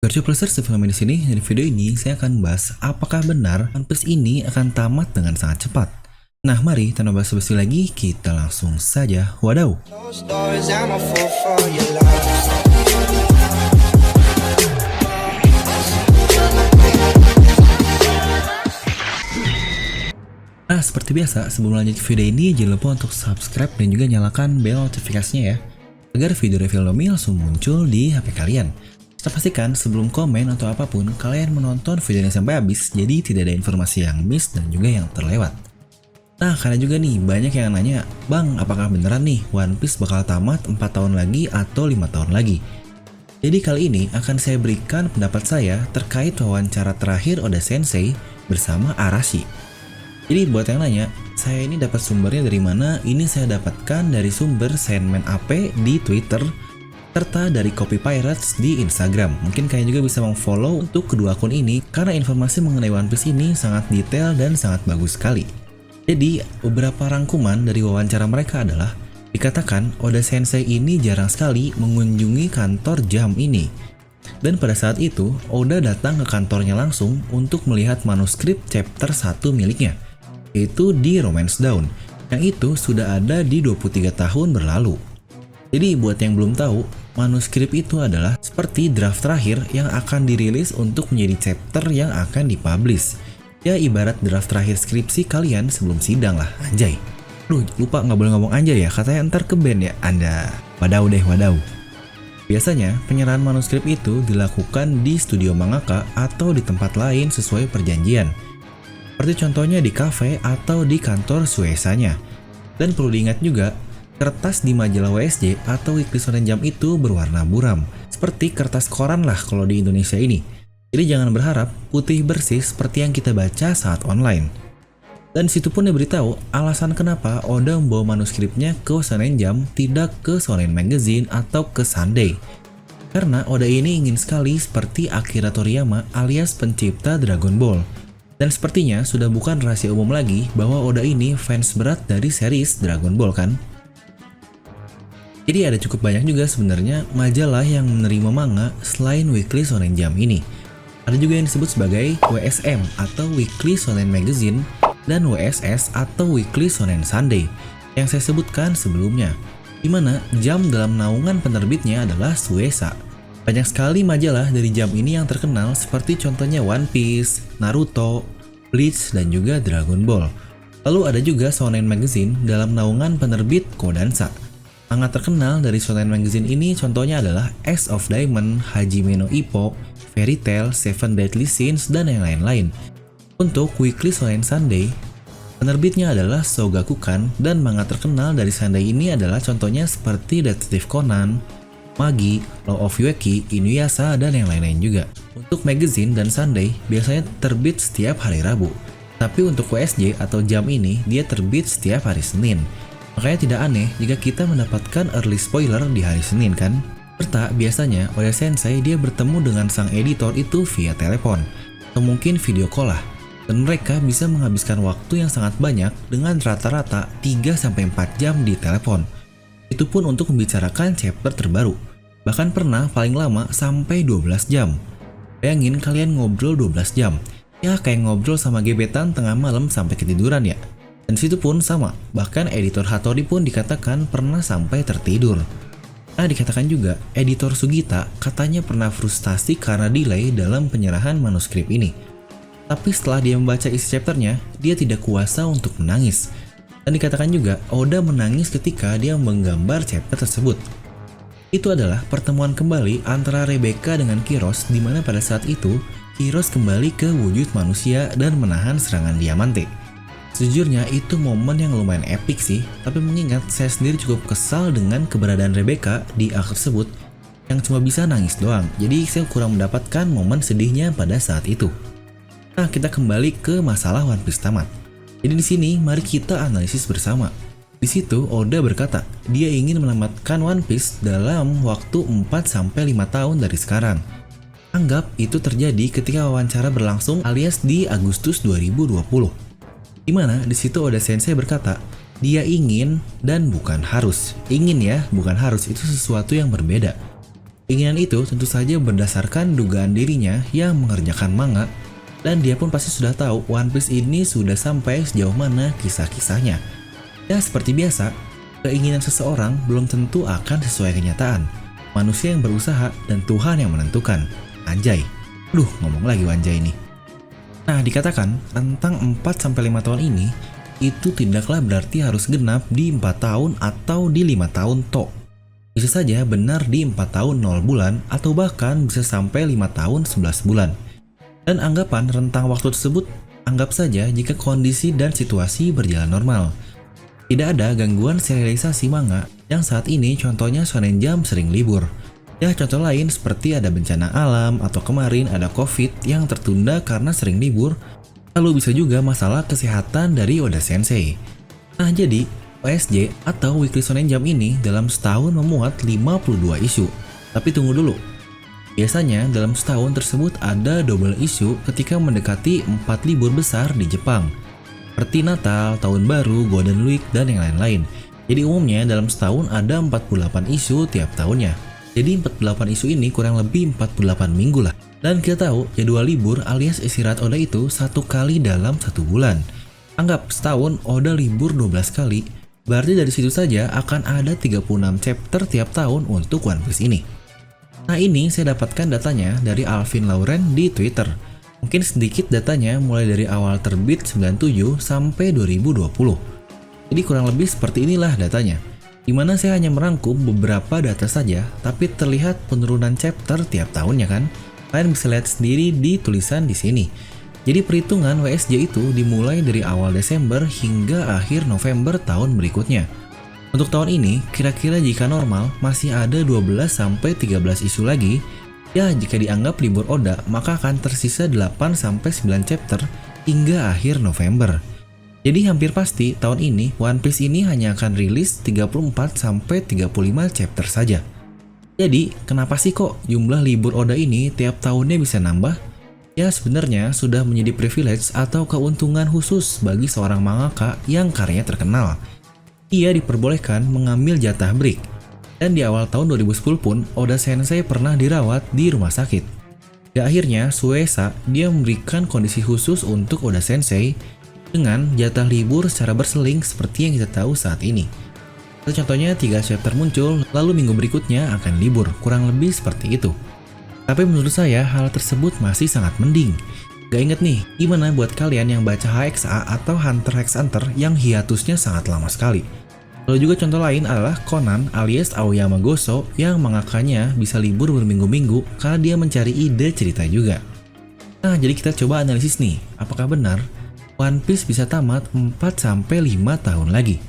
Virtual Pleasure Film di sini. Di video ini saya akan membahas apakah benar One Piece ini akan tamat dengan sangat cepat. Nah, mari tanpa basa-basi lagi, kita langsung saja wadaw. Nah, seperti biasa, sebelum lanjut video ini, jangan lupa untuk subscribe dan juga nyalakan bel notifikasinya ya, agar video review Lomi langsung muncul di HP kalian. Kita pastikan sebelum komen atau apapun, kalian menonton videonya sampai habis, jadi tidak ada informasi yang miss dan juga yang terlewat. Nah, karena juga nih, banyak yang nanya, Bang, apakah beneran nih One Piece bakal tamat 4 tahun lagi atau 5 tahun lagi? Jadi kali ini akan saya berikan pendapat saya terkait wawancara terakhir Oda Sensei bersama Arashi. Jadi buat yang nanya, saya ini dapat sumbernya dari mana? Ini saya dapatkan dari sumber Sandman AP di Twitter, serta dari Copy Pirates di Instagram. Mungkin kalian juga bisa follow untuk kedua akun ini, karena informasi mengenai One Piece ini sangat detail dan sangat bagus sekali. Jadi, beberapa rangkuman dari wawancara mereka adalah, dikatakan Oda Sensei ini jarang sekali mengunjungi kantor Jump ini. Dan pada saat itu, Oda datang ke kantornya langsung untuk melihat manuskrip chapter 1 miliknya, yaitu di Romance Dawn, yang itu sudah ada di 23 tahun berlalu. Jadi buat yang belum tahu, manuskrip itu adalah seperti draft terakhir yang akan dirilis untuk menjadi chapter yang akan dipublish. Ya ibarat draft terakhir skripsi kalian sebelum sidang lah, anjay. Lupa nggak boleh ngomong anjay ya, katanya ntar ke band ya Anda. Wadaw deh, wadaw. Biasanya penyerahan manuskrip itu dilakukan di studio mangaka atau di tempat lain sesuai perjanjian. Seperti contohnya di kafe atau di kantor Suesanya. Dan perlu diingat juga, kertas di majalah WSJ atau Weekly Shonen Jump itu berwarna buram, seperti kertas koran lah kalau di Indonesia ini. Jadi jangan berharap putih bersih seperti yang kita baca saat online. Dan situ pun diberitahu alasan kenapa Oda membawa manuskripnya ke Shonen Jump, tidak ke Shonen Magazine atau ke Sunday. Karena Oda ini ingin sekali seperti Akira Toriyama alias pencipta Dragon Ball. Dan sepertinya sudah bukan rahasia umum lagi bahwa Oda ini fans berat dari series Dragon Ball kan. Jadi ada cukup banyak juga sebenarnya majalah yang menerima manga selain Weekly Shonen Jump ini. Ada juga yang disebut sebagai WSM atau Weekly Shonen Magazine dan WSS atau Weekly Shonen Sunday yang saya sebutkan sebelumnya, di mana Jump dalam naungan penerbitnya adalah Shueisha. Banyak sekali majalah dari Jump ini yang terkenal seperti contohnya One Piece, Naruto, Bleach, dan juga Dragon Ball. Lalu ada juga Shonen Magazine dalam naungan penerbit Kodansha. Manga terkenal dari Shonen Magazine ini contohnya adalah Ace of Diamond, Hajime no Ippo, Fairy Tail, Seven Deadly Sins, dan yang lain-lain. Untuk Weekly Shonen Sunday, penerbitnya adalah Shogakukan, dan manga terkenal dari Sunday ini adalah contohnya seperti Detective Conan, Magi, Law of Yueki, Inuyasha, dan yang lain-lain juga. Untuk magazine dan Sunday biasanya terbit setiap hari Rabu, tapi untuk WSJ atau Jump ini dia terbit setiap hari Senin. Makanya tidak aneh jika kita mendapatkan early spoiler di hari Senin kan? Serta biasanya Oda Sensei dia bertemu dengan sang editor itu via telepon, atau mungkin video call lah. Dan mereka bisa menghabiskan waktu yang sangat banyak dengan rata-rata 3-4 jam di telepon. Itu pun untuk membicarakan chapter terbaru. Bahkan pernah paling lama sampai 12 jam. Bayangin kalian ngobrol 12 jam. Ya kayak ngobrol sama gebetan tengah malam sampai ketiduran ya. Dan situ pun sama, bahkan editor Hattori pun dikatakan pernah sampai tertidur. Nah, dikatakan juga, editor Sugita katanya pernah frustasi karena delay dalam penyerahan manuskrip ini. Tapi setelah dia membaca isi chapternya, dia tidak kuasa untuk menangis. Dan dikatakan juga, Oda menangis ketika dia menggambar chapter tersebut. Itu adalah pertemuan kembali antara Rebecca dengan Kiros, di mana pada saat itu, Kiros kembali ke wujud manusia dan menahan serangan Diamante. Sejujurnya itu momen yang lumayan epic sih, tapi mengingat saya sendiri cukup kesal dengan keberadaan Rebecca di arc tersebut yang cuma bisa nangis doang, jadi saya kurang mendapatkan momen sedihnya pada saat itu. Nah, kita kembali ke masalah One Piece tamat. Jadi di sini mari kita analisis bersama. Di situ Oda berkata, dia ingin menamatkan One Piece dalam waktu 4-5 tahun dari sekarang. Anggap itu terjadi ketika wawancara berlangsung alias di Agustus 2020. Di mana di situ Oda Sensei berkata, dia ingin dan bukan harus. Ingin ya, bukan harus, itu sesuatu yang berbeda. Keinginan itu tentu saja berdasarkan dugaan dirinya yang mengerjakan manga, dan dia pun pasti sudah tahu One Piece ini sudah sampai sejauh mana kisah-kisahnya. Ya seperti biasa, keinginan seseorang belum tentu akan sesuai kenyataan. Manusia yang berusaha dan Tuhan yang menentukan. Anjay. Ngomong lagi anjay ini. Nah, dikatakan rentang 4-5 tahun ini itu tidaklah berarti harus genap di 4 tahun atau di 5 tahun tok. Bisa saja benar di 4 tahun 0 bulan atau bahkan bisa sampai 5 tahun 11 bulan. Dan anggapan rentang waktu tersebut anggap saja jika kondisi dan situasi berjalan normal. Tidak ada gangguan serialisasi manga yang saat ini contohnya Shonen Jump sering libur. Ya contoh lain seperti ada bencana alam atau kemarin ada COVID yang tertunda karena sering libur. Lalu bisa juga masalah kesehatan dari Oda Sensei. Nah jadi OSJ atau Weekly Shonen Jump ini dalam setahun memuat 52 isu. Tapi tunggu dulu. Biasanya dalam setahun tersebut ada double isu ketika mendekati 4 libur besar di Jepang. Seperti Natal, Tahun Baru, Golden Week, dan yang lain-lain. Jadi umumnya dalam setahun ada 48 isu tiap tahunnya. Jadi 48 isu ini kurang lebih 48 minggu lah. Dan kita tahu jadwal libur alias istirahat Oda itu 1 kali dalam 1 bulan. Anggap setahun Oda libur 12 kali. Berarti dari situ saja akan ada 36 chapter tiap tahun untuk One Piece ini. Nah ini saya dapatkan datanya dari Alvin Lauren di Twitter. Mungkin sedikit datanya mulai dari awal terbit 97 sampai 2020. Jadi kurang lebih seperti inilah datanya. Dimana saya hanya merangkum beberapa data saja, tapi terlihat penurunan chapter tiap tahunnya kan. Kalian bisa lihat sendiri di tulisan di sini. Jadi perhitungan WSJ itu dimulai dari awal Desember hingga akhir November tahun berikutnya. Untuk tahun ini, kira-kira jika normal masih ada 12-13 isu lagi, ya jika dianggap libur Oda maka akan tersisa 8-9 chapter hingga akhir November. Jadi hampir pasti tahun ini One Piece ini hanya akan rilis 34-35 chapter saja. Jadi kenapa sih kok jumlah libur Oda ini tiap tahunnya bisa nambah? Ya sebenarnya sudah menjadi privilege atau keuntungan khusus bagi seorang mangaka yang karyanya terkenal. Ia diperbolehkan mengambil jatah break. Dan di awal tahun 2010 pun Oda Sensei pernah dirawat di rumah sakit. Dan akhirnya Shueisha dia memberikan kondisi khusus untuk Oda Sensei dengan jatah libur secara berseling seperti yang kita tahu saat ini. Contohnya 3 chapter muncul lalu minggu berikutnya akan libur, kurang lebih seperti itu. Tapi menurut saya hal tersebut masih sangat mending. Gak inget nih, gimana buat kalian yang baca HXA atau Hunter x Hunter yang hiatusnya sangat lama sekali. Lalu juga contoh lain adalah Conan alias Aoyama Goso yang mangakanya bisa libur berminggu-minggu karena dia mencari ide cerita juga. Nah jadi kita coba analisis nih, apakah benar One Piece bisa tamat 4-5 tahun lagi?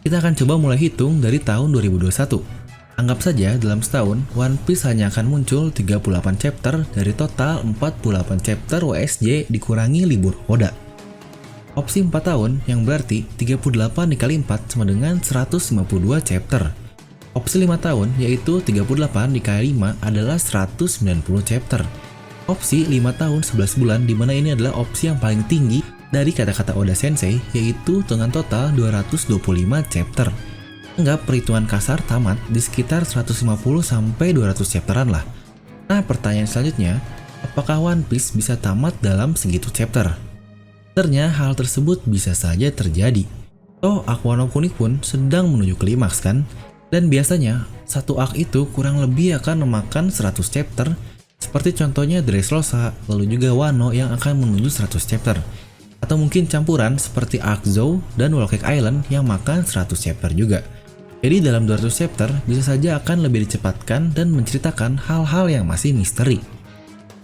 Kita akan coba mulai hitung dari tahun 2021. Anggap saja dalam setahun, One Piece hanya akan muncul 38 chapter dari total 48 chapter WSJ dikurangi libur Oda. Opsi 4 tahun yang berarti 38 dikali 4 sama dengan 152 chapter. Opsi 5 tahun yaitu 38 dikali 5 adalah 190 chapter. Opsi 5 tahun 11 bulan dimana ini adalah opsi yang paling tinggi dari kata-kata Oda Sensei yaitu dengan total 225 chapter. Anggap perhitungan kasar tamat di sekitar 150-200 chapteran lah. Nah pertanyaan selanjutnya, apakah One Piece bisa tamat dalam segitu chapter? Sebenarnya hal tersebut bisa saja terjadi. Aqua no Kunik pun sedang menuju klimaks kan? Dan biasanya satu arc itu kurang lebih akan memakan 100 chapter, seperti contohnya Dressrosa, lalu juga Wano yang akan menuju 100 chapter. Atau mungkin campuran seperti arc Zou dan Whole Cake Island yang makan 100 chapter juga. Jadi dalam 200 chapter bisa saja akan lebih dicepatkan dan menceritakan hal-hal yang masih misteri.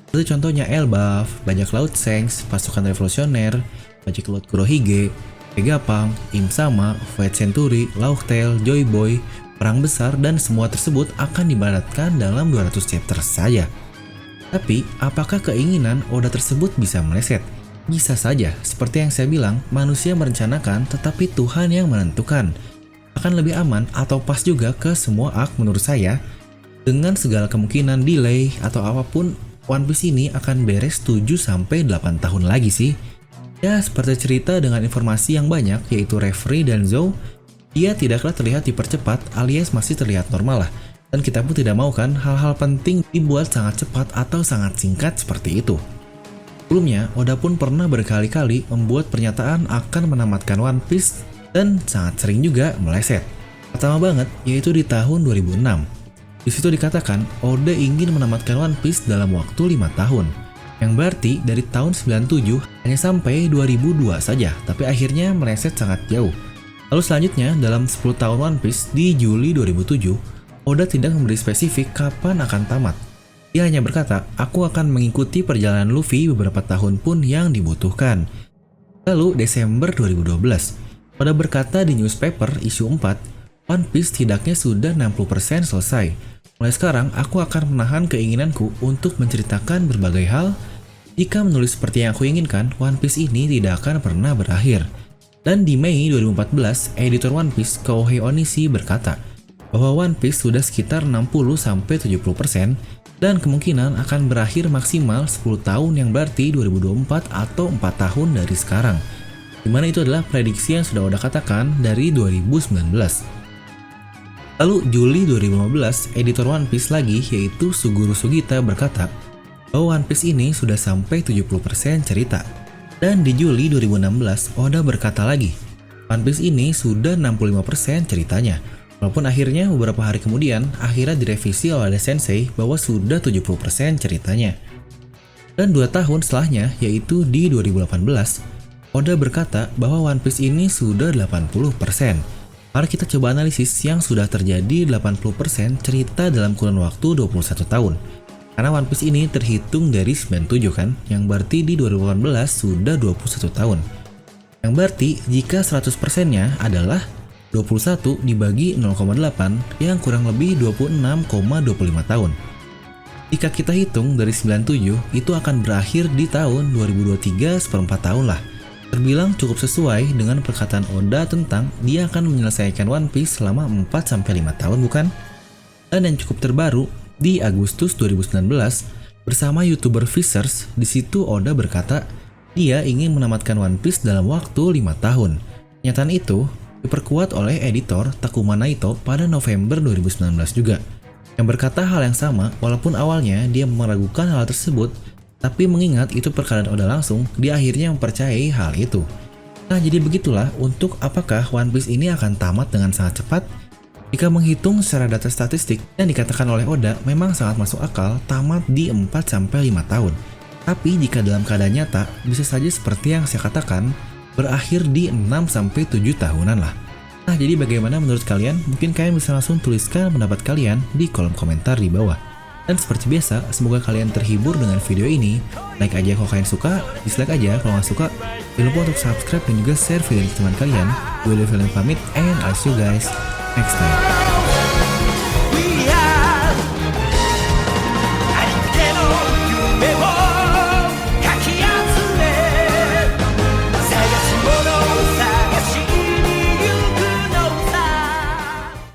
Seperti contohnya Elbaf, Bajak Laut Shanks, Pasukan Revolusioner, Bajak Laut Kurohige, Vegapunk, Im-sama, White Century, Laugh-Tale, Joy Boy, Perang Besar dan semua tersebut akan dibaratkan dalam 200 chapter saja. Tapi apakah keinginan Oda tersebut bisa meleset? Bisa saja, seperti yang saya bilang, manusia merencanakan tetapi Tuhan yang menentukan. Akan lebih aman atau pas juga ke semua arc menurut saya. Dengan segala kemungkinan delay atau apapun, One Piece ini akan beres 7-8 tahun lagi sih. Ya seperti cerita dengan informasi yang banyak yaitu Referee dan Zou, ia tidaklah terlihat dipercepat alias masih terlihat normal lah. Dan kita pun tidak mau kan hal-hal penting dibuat sangat cepat atau sangat singkat seperti itu. Sebelumnya, Oda pun pernah berkali-kali membuat pernyataan akan menamatkan One Piece dan sangat sering juga meleset. Pertama banget yaitu di tahun 2006. Di situ dikatakan Oda ingin menamatkan One Piece dalam waktu 5 tahun. Yang berarti dari tahun 97 hanya sampai 2002 saja, tapi akhirnya meleset sangat jauh. Lalu selanjutnya dalam 10 tahun One Piece di Juli 2007, Oda tidak memberi spesifik kapan akan tamat. Dia hanya berkata, aku akan mengikuti perjalanan Luffy beberapa tahun pun yang dibutuhkan. Lalu Desember 2012, Oda berkata di newspaper isu 4, One Piece tidaknya sudah 60% selesai. Mulai sekarang aku akan menahan keinginanku untuk menceritakan berbagai hal. Jika menulis seperti yang aku inginkan, One Piece ini tidak akan pernah berakhir. Dan di Mei 2014, editor One Piece Kouhei Onishi berkata bahwa One Piece sudah sekitar 60-70% dan kemungkinan akan berakhir maksimal 10 tahun yang berarti 2024 atau 4 tahun dari sekarang. Dimana itu adalah prediksi yang sudah Oda katakan dari 2019. Lalu Juli 2015, editor One Piece lagi yaitu Suguru Sugita berkata bahwa One Piece ini sudah sampai 70% cerita. Dan di Juli 2016, Oda berkata lagi, One Piece ini sudah 65% ceritanya. Walaupun akhirnya beberapa hari kemudian, akhirnya direvisi oleh Sensei bahwa sudah 70% ceritanya. Dan 2 tahun setelahnya, yaitu di 2018, Oda berkata bahwa One Piece ini sudah 80%. Mari kita coba analisis yang sudah terjadi 80% cerita dalam kurun waktu 21 tahun. Karena One Piece ini terhitung dari 97 kan, yang berarti di 2018 sudah 21 tahun. Yang berarti jika 100%-nya adalah 21 dibagi 0,8 yang kurang lebih 26,25 tahun. Jika kita hitung dari 97, itu akan berakhir di tahun 2023 seperempat tahun lah. Terbilang cukup sesuai dengan perkataan Oda tentang dia akan menyelesaikan One Piece selama 4-5 tahun bukan? Dan yang cukup terbaru, di Agustus 2019, bersama YouTuber Fishers, di situ Oda berkata dia ingin menamatkan One Piece dalam waktu 5 tahun. Kenyataan itu diperkuat oleh editor Takuma Naito pada November 2019 juga, yang berkata hal yang sama walaupun awalnya dia meragukan hal tersebut, tapi mengingat itu perkataan Oda langsung, dia akhirnya mempercayai hal itu. Nah jadi begitulah untuk apakah One Piece ini akan tamat dengan sangat cepat. Jika menghitung secara data statistik yang dikatakan oleh Oda memang sangat masuk akal tamat di 4-5 tahun. Tapi jika dalam keadaan nyata bisa saja seperti yang saya katakan, berakhir di 6-7 tahunan lah. Nah jadi bagaimana menurut kalian? Mungkin kalian bisa langsung tuliskan pendapat kalian di kolom komentar di bawah. Dan seperti biasa, semoga kalian terhibur dengan video ini. Like aja kalau kalian suka, dislike aja kalau nggak suka. Jangan lupa untuk subscribe dan juga share video ini ke teman kalian. Gue Devil yang pamit, and I'll see you guys next time.